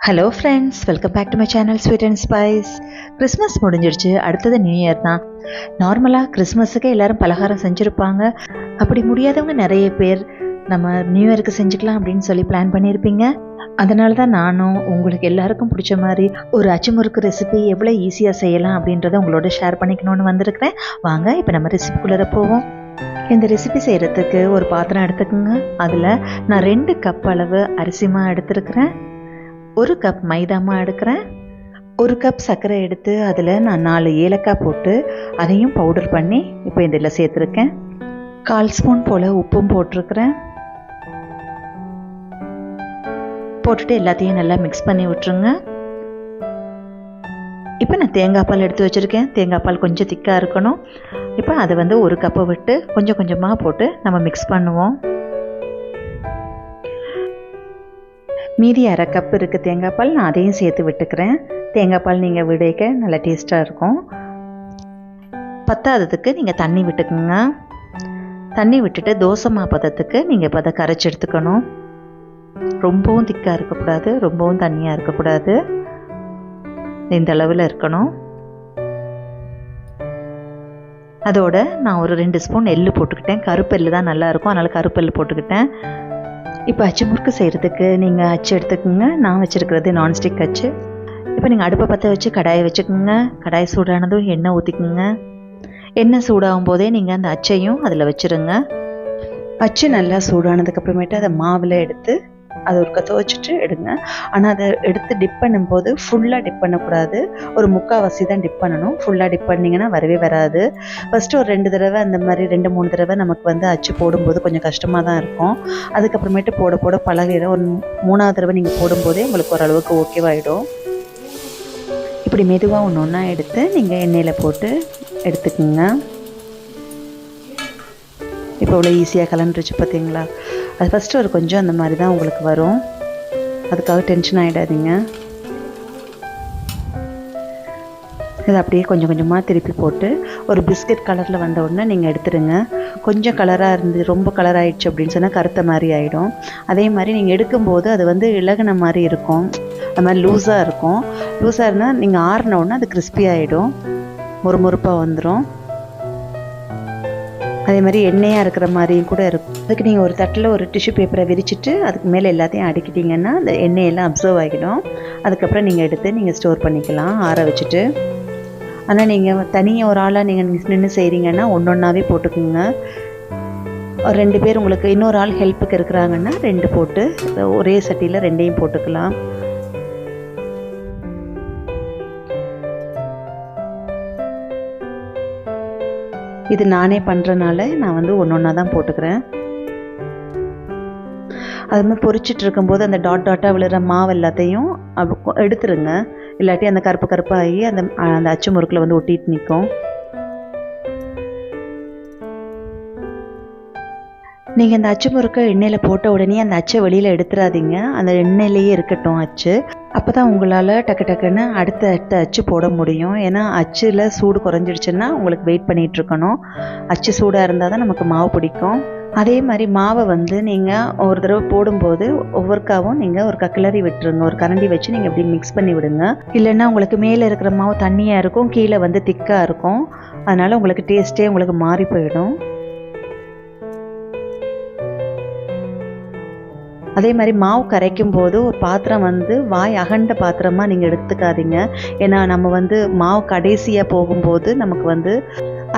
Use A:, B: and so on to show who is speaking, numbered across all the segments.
A: Hello friends, welcome back to my channel sweet and spice. Christmas முடிஞ்சிடுச்சு, அடுத்தது new year தான். நார்மலாக கிறிஸ்மஸுக்கு எல்லோரும் பலகாரம் செஞ்சுருப்பாங்க. அப்படி முடியாதவங்க நிறைய பேர் நம்ம நியூ இயருக்கு செஞ்சுக்கலாம் அப்படின்னு சொல்லி பிளான் பண்ணியிருப்பீங்க. அதனால தான் நானும் உங்களுக்கு எல்லாருக்கும் பிடிச்ச மாதிரி ஒரு அச்சுமுறுக்கு ரெசிபி எவ்வளோ ஈஸியாக செய்யலாம் அப்படின்றத உங்களோட ஷேர் பண்ணிக்கணும்னு வந்திருக்கிறேன். வாங்க இப்போ நம்ம ரெசிபிக்குள்ளே போவோம். இந்த ரெசிபி செய்கிறதுக்கு ஒரு பாத்திரம் எடுத்துக்கோங்க. அதில் நான் 2 கப் அளவு அரிசிமா எடுத்துருக்கிறேன், 1 கப் மைதாமா எடுக்கிறேன், 1 கப் சர்க்கரை எடுத்து அதில் நான் 4 ஏலக்காய் போட்டு அதையும் பவுடர் பண்ணி இப்போ இதில் சேர்த்துருக்கேன். 1/4 ஸ்பூன் போல் உப்பும் போட்டிருக்கிறேன். போட்டுட்டு எல்லாத்தையும் நல்லா மிக்ஸ் பண்ணி விட்டுருங்க. இப்போ நான் தேங்காய் பால் எடுத்து வச்சுருக்கேன். தேங்காய் பால் கொஞ்சம் திக்காக இருக்கணும். இப்போ அதை 1 கப்பை விட்டு கொஞ்சம் கொஞ்சமாக போட்டு நம்ம மிக்ஸ் பண்ணுவோம். மீதி 1/2 கப் இருக்குது தேங்காய் பால், நான் அதையும் சேர்த்து விட்டுக்கிறேன். தேங்காய் பால் நீங்கள் விடைக்க நல்லா டேஸ்ட்டாக இருக்கும். பத்தாததுக்கு நீங்கள் தண்ணி விட்டுக்குங்க. தண்ணி விட்டுட்டு தோசை மாப்பதத்துக்கு நீங்கள் இப்போ அதை கரைச்சி எடுத்துக்கணும். ரொம்பவும் திக்காக இருக்கக்கூடாது, ரொம்பவும் தண்ணியாக இருக்கக்கூடாது, இந்த அளவில் இருக்கணும். அதோட நான் ஒரு 2 ஸ்பூன் எள்ளு போட்டுக்கிட்டேன். கருப்பெல்லு தான் நல்லாயிருக்கும், அதனால் கருப்பெல்லு போட்டுக்கிட்டேன். இப்போ அச்சு முறுக்கு செய்கிறதுக்கு நீங்கள் அச்சு எடுத்துக்கோங்க. நான் வச்சுருக்கிறது நான்ஸ்டிக் அச்சு. இப்போ நீங்கள் அடுப்பை பற்ற வச்சு கடாயை வச்சுக்கோங்க. கடாய் சூடானதும் எண்ணெய் ஊற்றிக்குங்க. எண்ணெய் சூடாகும் போதே நீங்கள் அந்த அச்சையும் அதில் வச்சுருங்க. அச்சு நல்லா சூடானதுக்கப்புறமேட்டு அதை மாவில் எடுத்து அதை ஒரு துவைச்சிட்டு எடுங்க. ஆனால் அதை எடுத்து டிப் பண்ணும்போது ஃபுல்லாக டிப் பண்ணக்கூடாது, ஒரு 3/4 தான் டிப் பண்ணணும். ஃபுல்லாக டிப் பண்ணிங்கன்னா வரவே வராது. ஃபஸ்ட்டு ஒரு 2 தடவை அந்த மாதிரி 2-3 தடவை நமக்கு அச்சு போடும்போது கொஞ்சம் கஷ்டமாக தான் இருக்கும். அதுக்கப்புறமேட்டு போட போட பழகிடும். ஒரு 3ஆவது தடவை நீங்கள் போடும்போதே உங்களுக்கு ஓரளவுக்கு ஓகேவாகிடும். இப்படி மெதுவாக ஒன்று ஒன்றா எடுத்து நீங்கள் எண்ணெயில் போட்டு எடுத்துக்குங்க. இப்போ இவ்வளோ ஈஸியாக கலந்துருச்சு பார்த்தீங்களா? அது ஃபஸ்ட்டு ஒரு கொஞ்சம் அந்த மாதிரி தான் உங்களுக்கு வரும், அதுக்காக டென்ஷன் ஆகிடாதீங்க. இதை அப்படியே கொஞ்சம் கொஞ்சமாக திருப்பி போட்டு ஒரு பிஸ்கட் கலரில் வந்த உடனே நீங்கள் எடுத்துடுங்க. கொஞ்சம் கலராக இருந்து ரொம்ப கலர் ஆகிடுச்சு அப்படின்னு சொன்னால் கருத்த மாதிரி ஆகிடும். அதே மாதிரி நீங்கள் எடுக்கும்போது அது இலகுன மாதிரி இருக்கும், அது மாதிரி லூஸாக இருக்கும். லூஸாக இருந்தால் நீங்கள் ஆறின உடனே அது கிறிஸ்பி ஆகிடும், முறுமுறுப்பாக வந்துடும். அதே மாதிரி எண்ணெயாக இருக்கிற மாதிரியும் கூட இருக்கும். அதுக்கு நீங்கள் ஒரு தட்டில் ஒரு டிஷ்யூ பேப்பரை விரிச்சிட்டு அதுக்கு மேலே எல்லாத்தையும் அடுக்கிட்டிங்கன்னா அந்த எண்ணெயெல்லாம் அப்சர்வ் ஆகிடும். அதுக்கப்புறம் நீங்கள் எடுத்து நீங்கள் ஸ்டோர் பண்ணிக்கலாம் ஆற வச்சுட்டு. ஆனால் நீங்கள் தனியாக ஒரு ஆளாக நீங்கள் நின்று செய்கிறீங்கன்னா ஒன்றொன்னாவே போட்டுக்குங்க. ஒரு 2 பேர் உங்களுக்கு இன்னொரு ஆள் ஹெல்ப்புக்கு இருக்கிறாங்கன்னா 2 போட்டு ஒரே சட்டியில் 2ஐயும் போட்டுக்கலாம். இது நானே பண்ணுறனால நான் ஒன்றொன்னா தான் போட்டுக்கிறேன். அதுமாதிரி பொரிச்சிட்டு இருக்கும்போது அந்த டாட்டாக விழுற மாவு எல்லாத்தையும் எடுத்துருங்க. இல்லாட்டி அந்த கருப்பாகி அந்த அச்சு முறுக்கில் ஒட்டிட்டு நிற்கும். நீங்கள் அந்த அச்சு முறுக்கை எண்ணெயில் போட்ட உடனே அந்த அச்சை வெளியில் எடுத்துடாதீங்க, அந்த எண்ணெயிலேயே இருக்கட்டும் அச்சு. அப்போ தான் உங்களால் டக்குன்னு அடுத்த அச்சு போட முடியும். ஏன்னா அச்சில் சூடு குறைஞ்சிடுச்சுன்னா உங்களுக்கு வெயிட் பண்ணிகிட்ருக்கணும். அச்சு சூடாக இருந்தால் தான் நமக்கு மாவு பிடிக்கும். அதே மாதிரி மாவை நீங்கள் ஒரு தடவை போடும்போது ஒவ்வொருக்காவும் நீங்கள் ஒரு கிளறி விட்டுருங்க. ஒரு கரண்டி வச்சு நீங்கள் இப்படி மிக்ஸ் பண்ணி விடுங்க. இல்லைன்னா உங்களுக்கு மேலே இருக்கிற மாவு தண்ணியாக இருக்கும், கீழே திக்காக இருக்கும். அதனால் உங்களுக்கு டேஸ்ட்டே உங்களுக்கு மாறி போயிடும். அதே மாதிரி மாவு கரைக்கும் போது ஒரு பாத்திரம் வாய் அகண்ட பாத்திரமாக நீங்கள் எடுத்துக்காதீங்க. ஏன்னா நம்ம மாவு கடைசியாக போகும்போது நமக்கு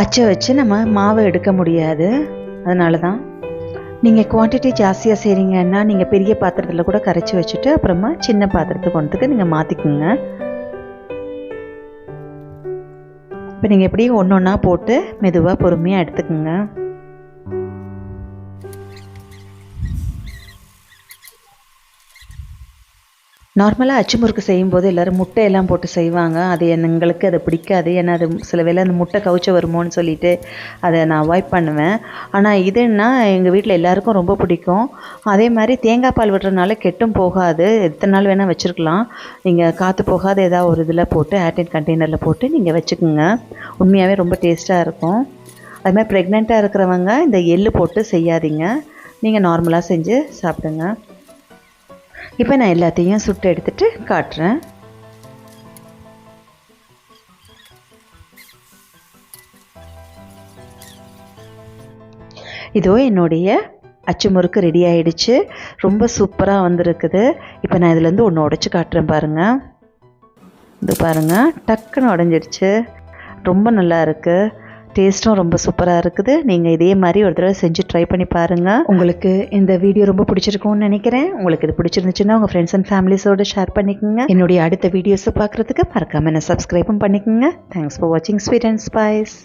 A: அச்சை வச்சு நம்ம மாவை எடுக்க முடியாது. அதனால தான் நீங்கள் குவான்டிட்டி ஜாஸ்தியாக செய்கிறீங்கன்னா நீங்கள் பெரிய பாத்திரத்தில் கூட கரைச்சி வச்சுட்டு அப்புறமா சின்ன பாத்திரத்துக்கு நீங்கள் மாற்றிக்குங்க. இப்போ நீங்கள் எப்படி ஒன்றொன்னா போட்டு மெதுவாக பொறுமையாக எடுத்துக்குங்க. நார்மலாக அச்சு முறுக்கு செய்யும்போது எல்லோரும் முட்டையெல்லாம் போட்டு செய்வாங்க. அது எங்களுக்கு அது பிடிக்காது. ஏன்னா அது சில வேளை அந்த முட்டை கவுச்ச வருமோன்னு சொல்லிட்டு அதை நான் அவாய்ட் பண்ணுவேன். ஆனால் இதுன்னா எங்கள் வீட்டில் எல்லாருக்கும் ரொம்ப பிடிக்கும். அதே மாதிரி தேங்காய் பால் விடுறதுனால கெட்டும் போகாது, எத்தனை நாள் வேணால் வச்சுருக்கலாம். நீங்கள் காற்று போகாத ஏதாவது ஒரு இதில் போட்டு ஏர்டைட் கண்டெய்னரில் போட்டு நீங்கள் வச்சுக்கோங்க. உண்மையாகவே ரொம்ப டேஸ்ட்டாக இருக்கும். அதுமாதிரி ப்ரெக்னெண்ட்டாக இருக்கிறவங்க இந்த எள்ளு போட்டு செய்யாதீங்க, நீங்கள் நார்மலாக செஞ்சு சாப்பிடுங்க. இப்போ நான் எல்லாத்தையும் சுட்டு எடுத்துகிட்டு காட்டுறேன். இதோ என்னுடைய அச்சு முறுக்கு ரெடி ஆகிடுச்சு. ரொம்ப சூப்பராக வந்திருக்குது. இப்போ நான் இதுலேருந்து ஒன்று உடைச்சி காட்டுறேன் பாருங்கள். இது பாருங்கள், டக்குன்னு உடஞ்சிடுச்சு. ரொம்ப நல்லா இருக்குது. டேஸ்ட்டும் ரொம்ப சூப்பராக இருக்குது. நீங்கள் இதே மாதிரி ஒரு தடவை செஞ்சு ட்ரை பண்ணி பாருங்கள். உங்களுக்கு இந்த வீடியோ ரொம்ப பிடிச்சிருக்கும்னு நினைக்கிறேன். உங்களுக்கு இது பிடிச்சிருந்துச்சுன்னா உங்கள் ஃப்ரெண்ட்ஸ் அண்ட் ஃபேமிலிஸோடு ஷேர் பண்ணிக்கோங்க. என்னுடைய அடுத்த வீடியோஸை பார்க்குறதுக்கு மறக்காமல் என்ன சப்ஸ்கிரைபும் பண்ணிக்கோங்க. தேங்க்ஸ் ஃபார் வாட்சிங் ஸ்வீட் அண்ட் ஸ்பைஸ்.